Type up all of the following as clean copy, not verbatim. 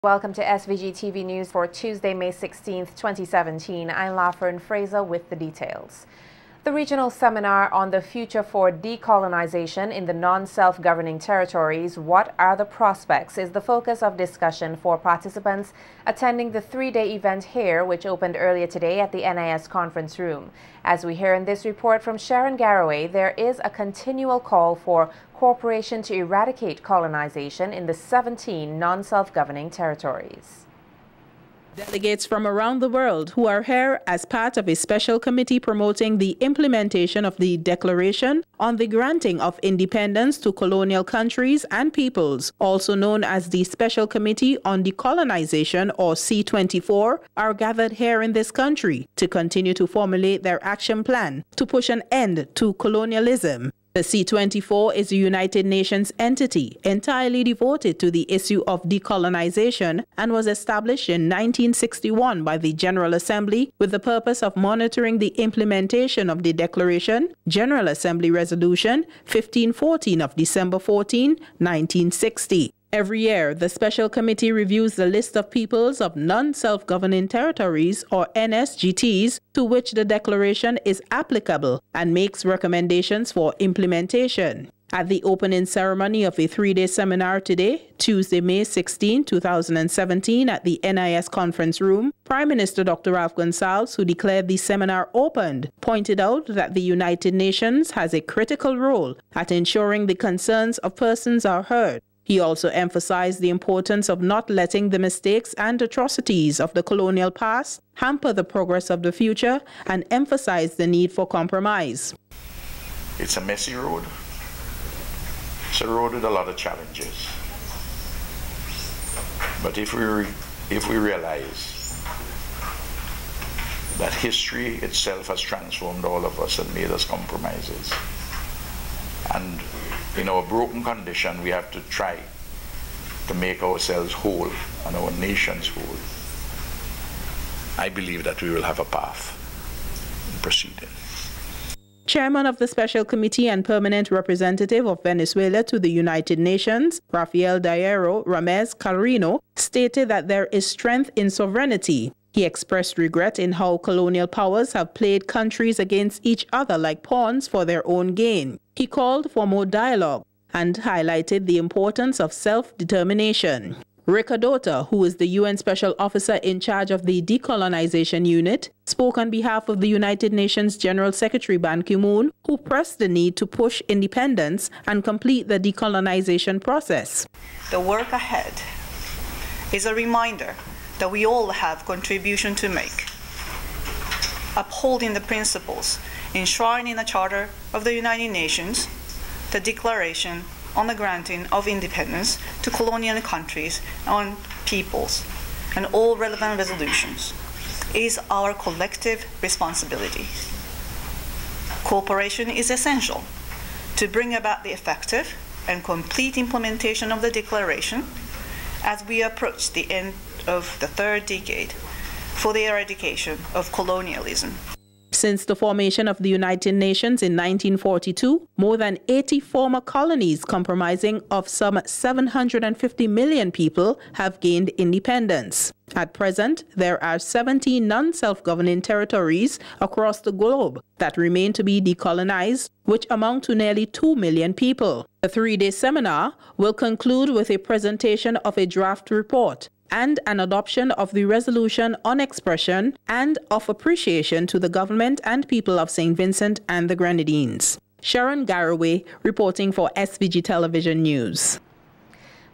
Welcome to SVG-TV News for Tuesday, May 16, 2017. I'm Lafern Fraser with the details. The regional seminar on the future for decolonization in the non-self-governing territories, What Are the Prospects, is the focus of discussion for participants attending the three-day event here, which opened earlier today at the NIS conference room. As we hear in this report from Sharon Garraway, there is a continual call for cooperation to eradicate colonization in the 17 non-self-governing territories. Delegates from around the world who are here as part of a special committee promoting the implementation of the Declaration on the Granting of Independence to Colonial Countries and Peoples, also known as the Special Committee on Decolonization or C24, are gathered here in this country to continue to formulate their action plan to push an end to colonialism. The C24 is a United Nations entity entirely devoted to the issue of decolonization and was established in 1961 by the General Assembly with the purpose of monitoring the implementation of the Declaration, General Assembly Resolution 1514 of December 14, 1960. Every year, the Special Committee reviews the list of peoples of non-self-governing territories, or NSGTs, to which the declaration is applicable and makes recommendations for implementation. At the opening ceremony of a three-day seminar today, Tuesday, May 16, 2017, at the NIS conference room, Prime Minister Dr. Ralph Gonsalves, who declared the seminar opened, pointed out that the United Nations has a critical role at ensuring the concerns of persons are heard. He also emphasized the importance of not letting the mistakes and atrocities of the colonial past hamper the progress of the future and emphasized the need for compromise. It's a messy road. It's a road with a lot of challenges. But if we realize that history itself has transformed all of us and made us compromises, and in our broken condition, we have to try to make ourselves whole and our nations whole. I believe that we will have a path in proceeding. Chairman of the Special Committee and Permanent Representative of Venezuela to the United Nations, Rafael Dairo Ramez Carrino, stated that there is strength in sovereignty. He expressed regret in how colonial powers have played countries against each other like pawns for their own gain. He called for more dialogue and highlighted the importance of self-determination. Rick Adota, who is the UN Special Officer in charge of the Decolonization Unit, spoke on behalf of the United Nations General Secretary Ban Ki-moon, who pressed the need to push independence and complete the decolonization process. The work ahead is a reminder that we all have contribution to make, upholding the principles enshrined in the Charter of the United Nations, the Declaration on the Granting of Independence to Colonial Countries and Peoples, and all relevant resolutions, is our collective responsibility. Cooperation is essential to bring about the effective and complete implementation of the Declaration as we approach the end of the third decade for the eradication of colonialism. Since the formation of the United Nations in 1942, more than 80 former colonies comprising of some 750 million people have gained independence. At present, there are 17 non-self-governing territories across the globe that remain to be decolonized, which amount to nearly 2 million people. The three-day seminar will conclude with a presentation of a draft report and an adoption of the resolution on expression and of appreciation to the government and people of St. Vincent and the Grenadines. Sharon Garraway reporting for SVG Television News.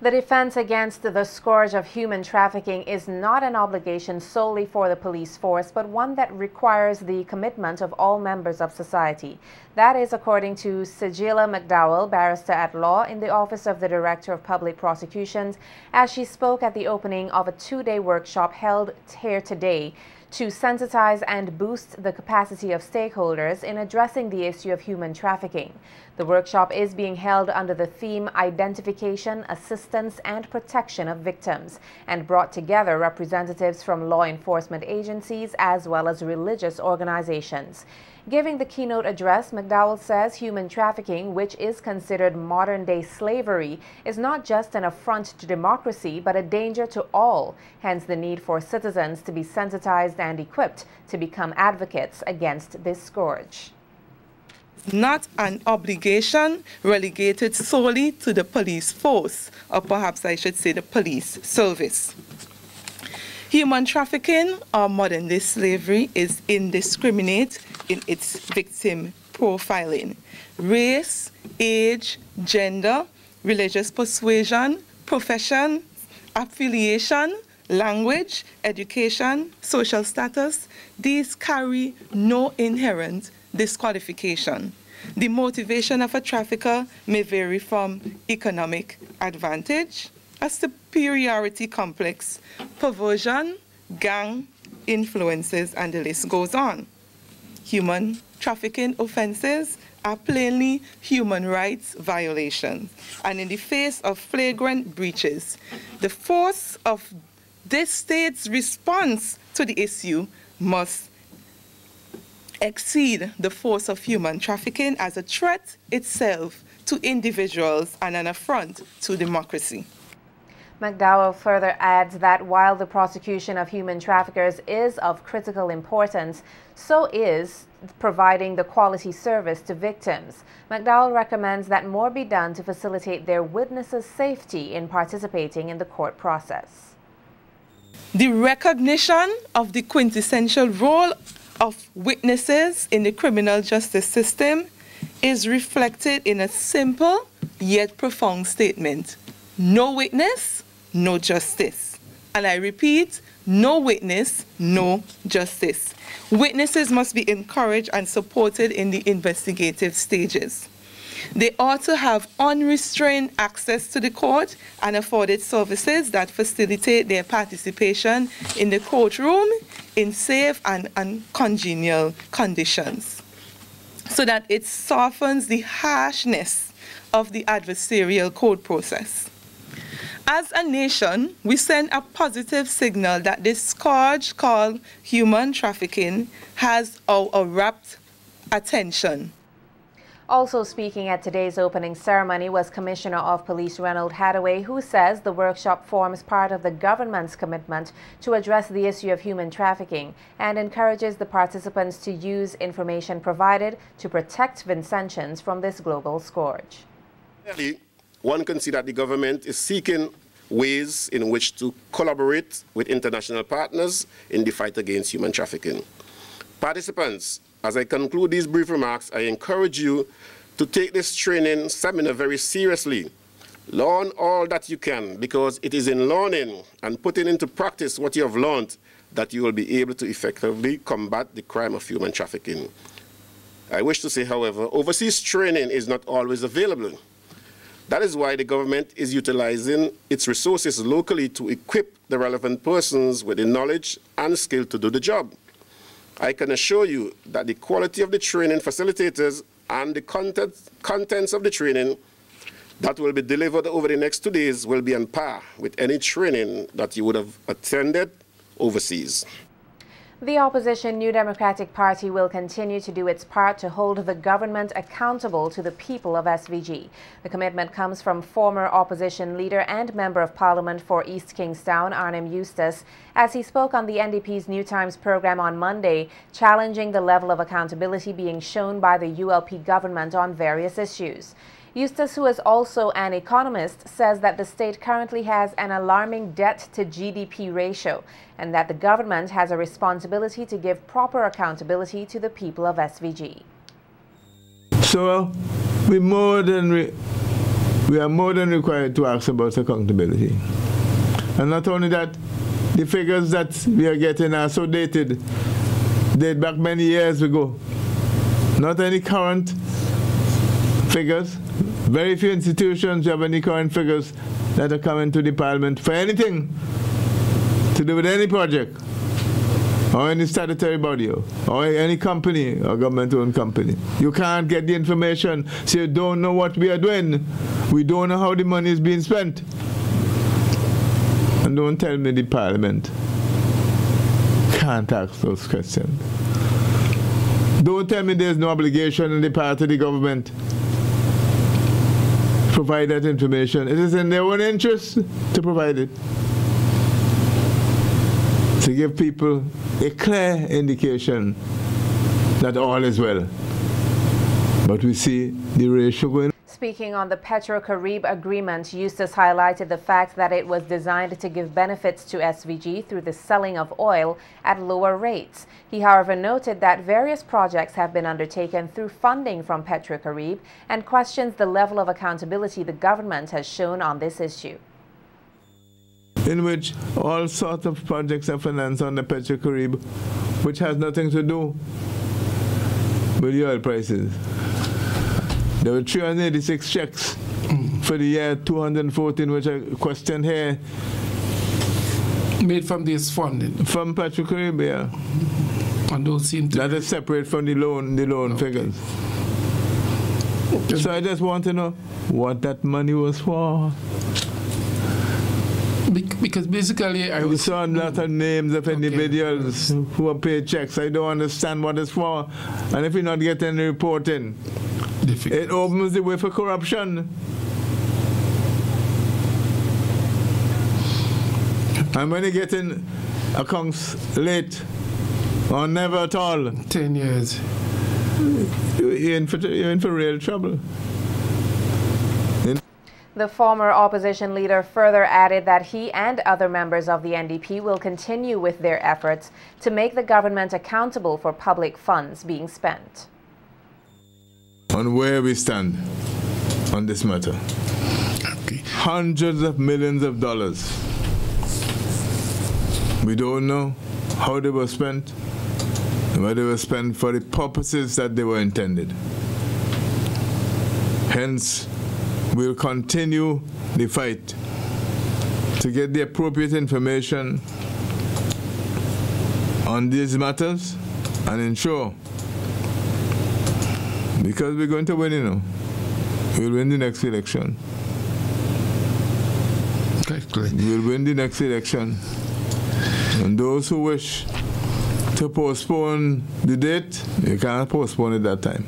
The defense against the scourge of human trafficking is not an obligation solely for the police force, but one that requires the commitment of all members of society. That is according to Sajila McDowell, barrister at law in the Office of the Director of Public Prosecutions, as she spoke at the opening of a two-day workshop held here today to sensitize and boost the capacity of stakeholders in addressing the issue of human trafficking. The workshop is being held under the theme Identification, Assistance and Protection of Victims and brought together representatives from law enforcement agencies as well as religious organizations. Giving the keynote address, McDowell says human trafficking, which is considered modern-day slavery, is not just an affront to democracy, but a danger to all, hence the need for citizens to be sensitized and equipped to become advocates against this scourge. Not an obligation relegated solely to the police force, or perhaps I should say the police service. Human trafficking, or modern-day slavery, is indiscriminate in its victim profiling. Race, age, gender, religious persuasion, profession, affiliation, language, education, social status, these carry no inherent disqualification. The motivation of a trafficker may vary from economic advantage, a superiority complex, perversion, gang influences, and the list goes on. Human trafficking offenses are plainly human rights violations, and in the face of flagrant breaches, the force of this state's response to the issue must exceed the force of human trafficking as a threat itself to individuals and an affront to democracy. McDowell further adds that while the prosecution of human traffickers is of critical importance, so is providing the quality service to victims. McDowell recommends that more be done to facilitate their witnesses' safety in participating in the court process. The recognition of the quintessential role of witnesses in the criminal justice system is reflected in a simple yet profound statement: no witness, no justice. And I repeat, no witness, no justice. Witnesses must be encouraged and supported in the investigative stages. They ought to have unrestrained access to the court and afforded services that facilitate their participation in the courtroom in safe and congenial conditions, so that it softens the harshness of the adversarial court process. As a nation, we send a positive signal that this scourge called human trafficking has our rapt attention. Also speaking at today's opening ceremony was Commissioner of Police Ronald Hathaway, who says the workshop forms part of the government's commitment to address the issue of human trafficking and encourages the participants to use information provided to protect Vincentians from this global scourge. Clearly, one can see that the government is seeking ways in which to collaborate with international partners in the fight against human trafficking. Participants, as I conclude these brief remarks, I encourage you to take this training seminar very seriously. Learn all that you can, because it is in learning and putting into practice what you have learned that you will be able to effectively combat the crime of human trafficking. I wish to say, however, overseas training is not always available. That is why the government is utilizing its resources locally to equip the relevant persons with the knowledge and skill to do the job. I can assure you that the quality of the training facilitators and the contents of the training that will be delivered over the next 2 days will be on par with any training that you would have attended overseas. The opposition New Democratic Party will continue to do its part to hold the government accountable to the people of SVG. The commitment comes from former opposition leader and Member of Parliament for East Kingstown, Arnhem Eustace, as he spoke on the NDP's New Times program on Monday, challenging the level of accountability being shown by the ULP government on various issues. Eustace, who is also an economist, says that the state currently has an alarming debt-to-GDP ratio and that the government has a responsibility to give proper accountability to the people of SVG. So we are more than required to ask about accountability. And not only that, the figures that we are getting are so dated, date back many years ago. Not any current figures. Very few institutions have any current figures that are coming to the Parliament for anything to do with any project or any statutory body or any company or government-owned company. You can't get the information, so you don't know what we are doing. We don't know how the money is being spent. And don't tell me the Parliament can't ask those questions. Don't tell me there's no obligation on the part of the government to provide that information. It is in their own interest to provide it, to give people a clear indication that all is well. But we see the ratio going. Speaking on the Petro-Carib agreement, Eustace highlighted the fact that it was designed to give benefits to SVG through the selling of oil at lower rates. He, however, noted that various projects have been undertaken through funding from Petro-Carib and questions the level of accountability the government has shown on this issue. In which all sorts of projects are financed on the Petro-Carib, which has nothing to do with the oil prices. There were 386 checks for the year 2014, which I question here. Made from this funding? From Petro-Carib, yeah. And those seem to that is separate from the loan figures. So I just want to know what that money was for. Because basically I saw a lot of names of individuals who are paid checks. I don't understand what it's for. And if you're not getting reporting, it opens the way for corruption. And when you get in accounts late or never at all, 10 years, you're in for real trouble. The former opposition leader further added that he and other members of the NDP will continue with their efforts to make the government accountable for public funds being spent. On where we stand on this matter. Okay. Hundreds of millions of dollars. We don't know how they were spent, and whether they were spent for the purposes that they were intended. Hence, we'll continue the fight to get the appropriate information on these matters and ensure, because we're going to win, you know, we'll win the next election. We'll win the next election. And those who wish to postpone the date, you can't postpone it that time.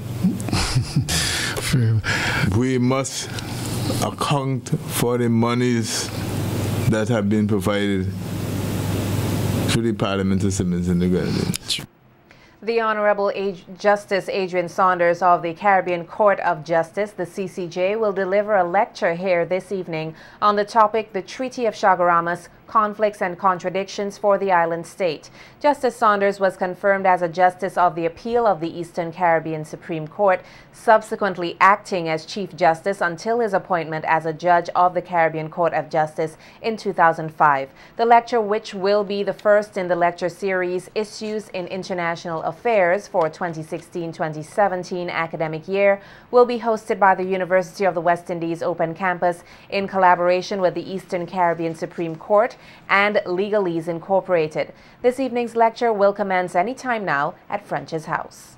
We must account for the monies that have been provided through the Parliament Assembly in the Grenadines. The Honorable Justice Adrian Saunders of the Caribbean Court of Justice, the CCJ, will deliver a lecture here this evening on the topic, the Treaty of Chaguaramas, Conflicts and Contradictions for the Island State. Justice Saunders was confirmed as a Justice of the Appeal of the Eastern Caribbean Supreme Court, subsequently acting as Chief Justice until his appointment as a Judge of the Caribbean Court of Justice in 2005. The lecture, which will be the first in the lecture series Issues in International Affairs for 2016-2017 academic year, will be hosted by the University of the West Indies Open Campus in collaboration with the Eastern Caribbean Supreme Court and Legalese Incorporated. This evening's lecture will commence any time now at French's House.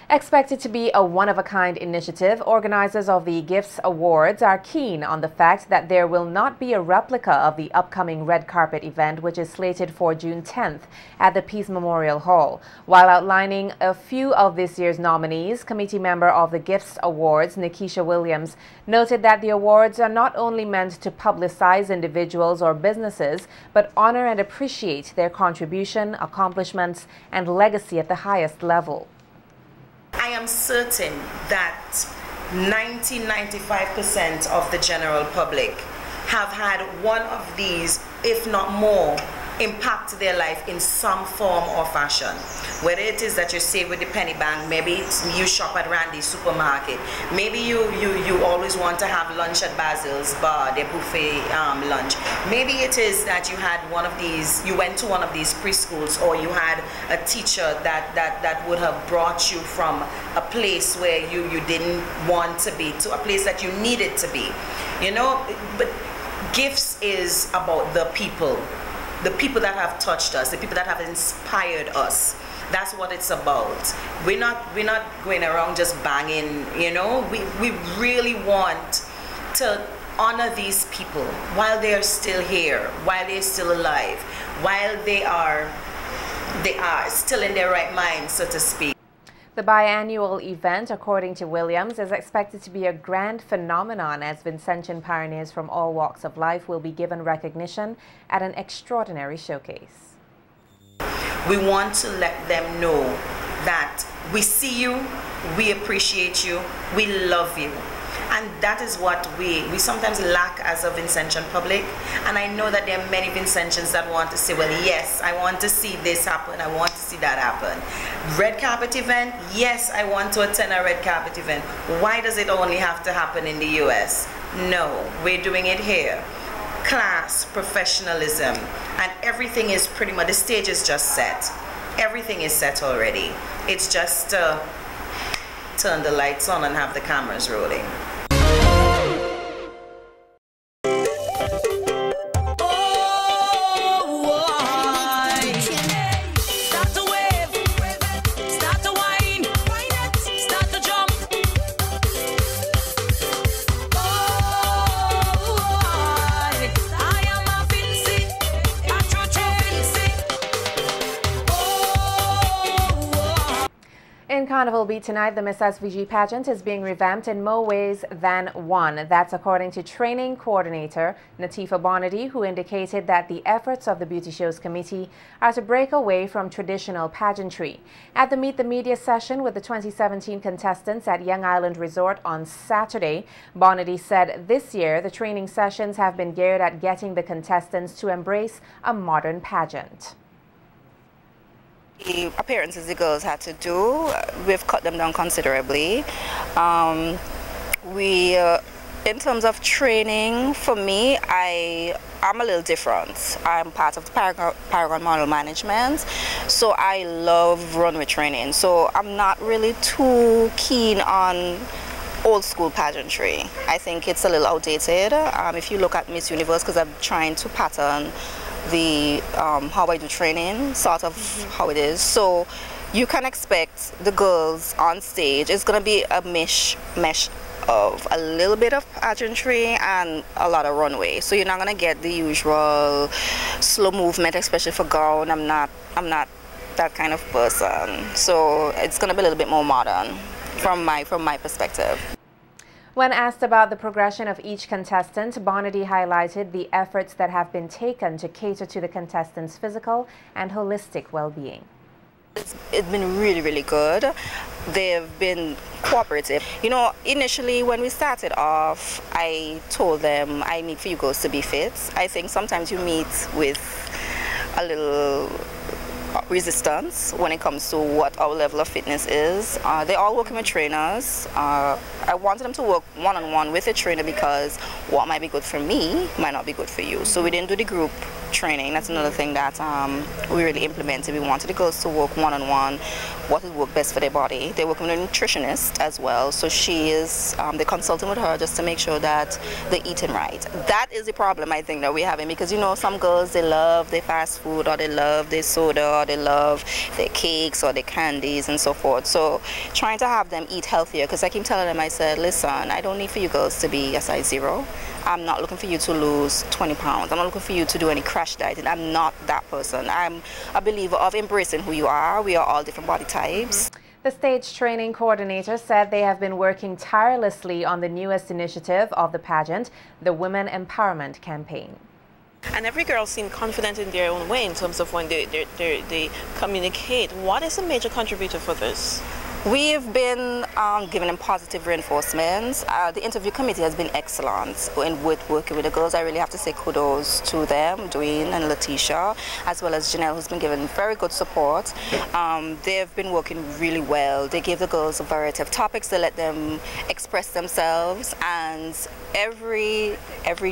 Expected to be a one-of-a-kind initiative, organizers of the Gifts Awards are keen on the fact that there will not be a replica of the upcoming red carpet event, which is slated for June 10th at the Peace Memorial Hall. While outlining a few of this year's nominees, committee member of the Gifts Awards, Nikisha Williams, noted that the awards are not only meant to publicize individuals or businesses, but honor and appreciate their contribution, accomplishments, and legacy at the highest level. I am certain that 90–95% of the general public have had one of these, if not more, impact their life in some form or fashion. Whether it is that you save with the penny bank, maybe you shop at Randy's supermarket, maybe you always want to have lunch at Basil's bar, their buffet lunch. Maybe it is that you had one of these, you went to one of these preschools, or you had a teacher that would have brought you from a place where you didn't want to be to a place that you needed to be. You know, but gifts is about the people that have touched us, the people that have inspired us. That's what it's about. We're not going around just banging, you know. We really want to honor these people while they are still here, while they're still alive, while they are still in their right mind, so to speak. The biannual event, according to Williams, is expected to be a grand phenomenon as Vincentian pioneers from all walks of life will be given recognition at an extraordinary showcase. We want to let them know that we see you, we appreciate you, we love you. And that is what we sometimes lack as a Vincentian public. And I know that there are many Vincentians that want to say, well, yes, I want to see this happen, I want to see that happen. Red carpet event, yes, I want to attend a red carpet event. Why does it only have to happen in the US? No, we're doing it here. Class, professionalism, and everything is pretty much, the stage is just set. Everything is set already. It's just turn the lights on and have the cameras rolling. In Carnival Beat tonight, the Miss SVG pageant is being revamped in more ways than one. That's according to training coordinator Natifa Bonady, who indicated that the efforts of the Beauty Shows Committee are to break away from traditional pageantry. At the Meet the Media session with the 2017 contestants at Young Island Resort on Saturday, Bonady said this year the training sessions have been geared at getting the contestants to embrace a modern pageant. The appearances the girls had to do, we've cut them down considerably. In terms of training, for me, I'm a little different. I'm part of the Paragon Model Management, so I love runway training. So I'm not really too keen on old school pageantry. I think it's a little outdated. If you look at Miss Universe, because I'm trying to pattern the how I do training, sort of how it is. So you can expect the girls on stage. It's going to be a mesh of a little bit of pageantry and a lot of runway. So you're not going to get the usual slow movement, especially for gown. I'm not that kind of person. So it's going to be a little bit more modern from my perspective. When asked about the progression of each contestant, Bonady highlighted the efforts that have been taken to cater to the contestants' physical and holistic well-being. It's been really, really good. They've been cooperative. You know, initially when we started off, I told them I need for you girls to be fit. I think sometimes you meet with a little resistance when it comes to what our level of fitness is. They're all working with trainers. I wanted them to work one-on-one with a trainer because what might be good for me might not be good for you. So we didn't do the group training. That's another thing that we really implemented. We wanted the girls to work one-on-one, what would work best for their body. They're working with a nutritionist as well. So she is, they're consulting with her just to make sure that they're eating right. That is the problem I think that we're having, because you know, some girls, they love their fast food, or they love their soda, or they love their cakes or their candies and so forth. So trying to have them eat healthier, because I keep telling them, I said, listen, I don't need for you girls to be a size 0. I'm not looking for you to lose 20 pounds. I'm not looking for you to do any crash dieting. I'm not that person. I'm a believer of embracing who you are. We are all different body types. The stage training coordinator said they have been working tirelessly on the newest initiative of the pageant, the Women Empowerment Campaign. And every girl seems confident in their own way in terms of when they communicate. What is a major contributor for this? We've been giving them positive reinforcements. The interview committee has been excellent with working with the girls. I really have to say kudos to them, Dwayne and Letitia, as well as Janelle, who's been given very good support. They've been working really well. They give the girls a variety of topics to let them express themselves, and every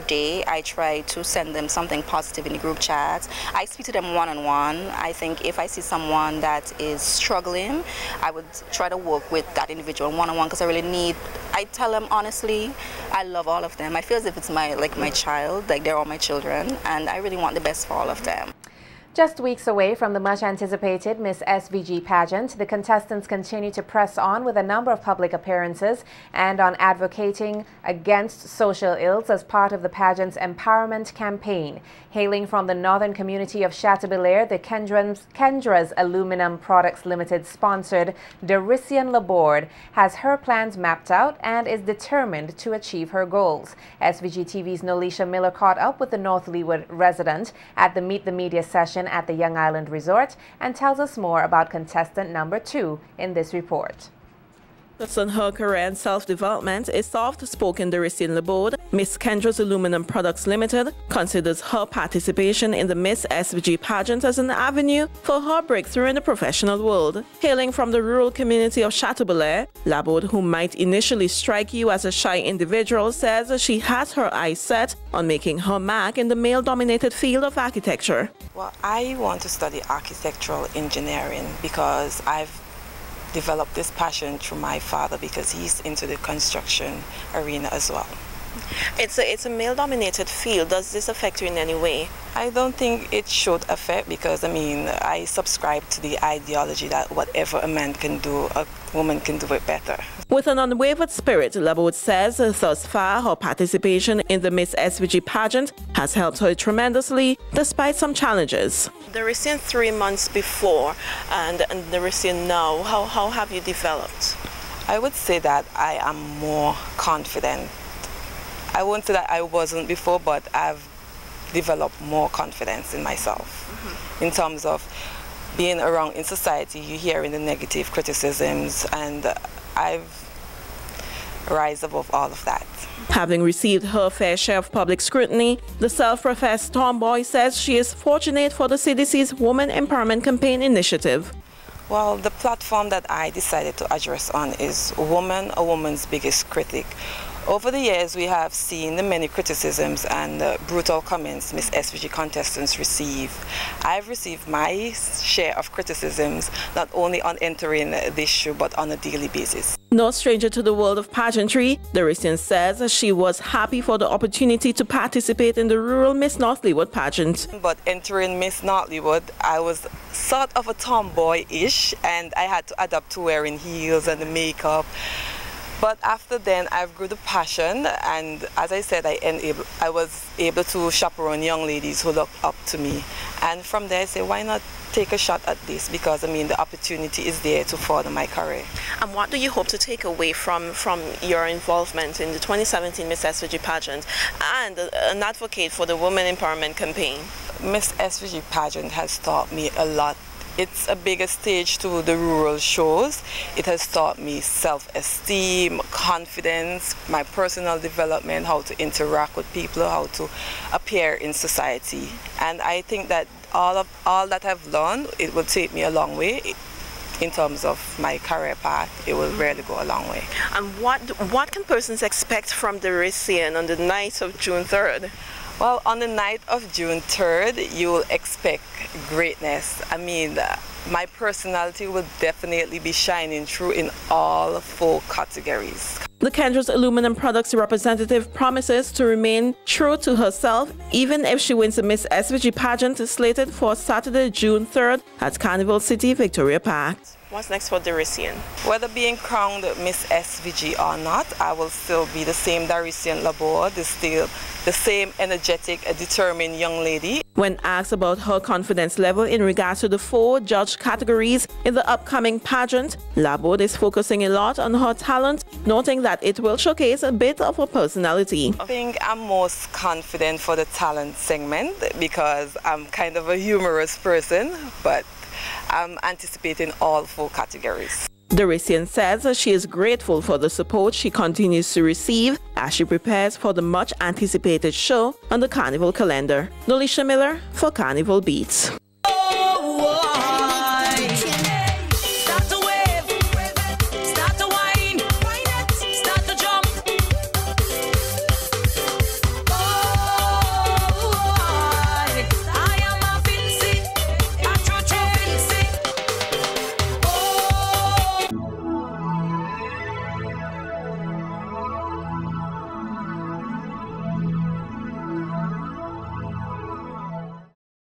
day I try to send them something positive in the group chat. I speak to them one-on-one. I think if I see someone that is struggling, I would try to work with that individual one-on-one, because I tell them honestly, I love all of them. I feel as if it's my child, like they're all my children, and I really want the best for all of them. Just weeks away from the much-anticipated Miss SVG pageant, the contestants continue to press on with a number of public appearances and on advocating against social ills as part of the pageant's empowerment campaign. Hailing from the northern community of Chateaubriand, the Kendra's Aluminum Products Limited sponsored Darician Laborde has her plans mapped out and is determined to achieve her goals. SVG-TV's Nolisha Miller caught up with the North Leeward resident at the Meet the Media session at the Young Island Resort and tells us more about contestant number 2 in this report. On her career and self-development, a soft-spoken Darician Laborde, Miss Kendra's Aluminum Products Limited considers her participation in the Miss SVG pageant as an avenue for her breakthrough in the professional world. Hailing from the rural community of Chateaubriand, Laborde, who might initially strike you as a shy individual, says she has her eyes set on making her mark in the male-dominated field of architecture. Well, I want to study architectural engineering because I've developed this passion through my father because he's into the construction arena as well. It's a male-dominated field. Does this affect you in any way? I don't think it should affect because, I subscribe to the ideology that whatever a man can do, a woman can do it better. With an unwavered spirit, Laborde says thus far her participation in the Miss SVG pageant has helped her tremendously despite some challenges. The recent 3 months before and the recent now, how have you developed? I would say that I am more confident. I won't say that I wasn't before, but I've developed more confidence in myself. In terms of being around in society, you hear in the negative criticisms, and I've rise above all of that. Having received her fair share of public scrutiny, the self-professed tomboy says she is fortunate for the CDC's Women Empowerment Campaign initiative. Well, the platform that I decided to address on is Woman, a Woman's Biggest Critic. Over the years, we have seen the many criticisms and brutal comments Miss SVG contestants receive. I've received my share of criticisms, not only on entering this show, but on a daily basis. No stranger to the world of pageantry, Darician says she was happy for the opportunity to participate in the rural Miss North Leeward pageant. But entering Miss North Leeward, I was sort of a tomboy-ish, and I had to adapt to wearing heels and the makeup. But after then, I've grew the passion, and as I said, I was able to chaperone young ladies who look up to me. And from there, I say, why not take a shot at this? Because, the opportunity is there to further my career. And what do you hope to take away from your involvement in the 2017 Miss SVG pageant and an advocate for the Women Empowerment Campaign? Miss SVG pageant has taught me a lot. It's a bigger stage to the rural shows. It has taught me self-esteem, confidence, my personal development, how to interact with people, how to appear in society. And I think that all that I've learned, it will take me a long way. In terms of my career path, it will really go a long way. And what can persons expect from Darician on the night of June 3rd? Well, on the night of June 3rd, you will expect greatness. My personality will definitely be shining through in all 4 categories. The Kendra's Aluminum Products representative promises to remain true to herself even if she wins the Miss SVG pageant slated for Saturday, June 3rd at Carnival City, Victoria Park. What's next for Darician? Whether being crowned Miss SVG or not, I will still be the same Darician Laborde, still the same energetic, determined young lady. When asked about her confidence level in regards to the 4 judged categories in the upcoming pageant, Laborde is focusing a lot on her talent, noting that it will showcase a bit of her personality. I think I'm most confident for the talent segment because I'm kind of a humorous person, but I'm anticipating all 4 categories. Darician says she is grateful for the support she continues to receive as she prepares for the much-anticipated show on the Carnival calendar. Nolisha Miller for Carnival Beats.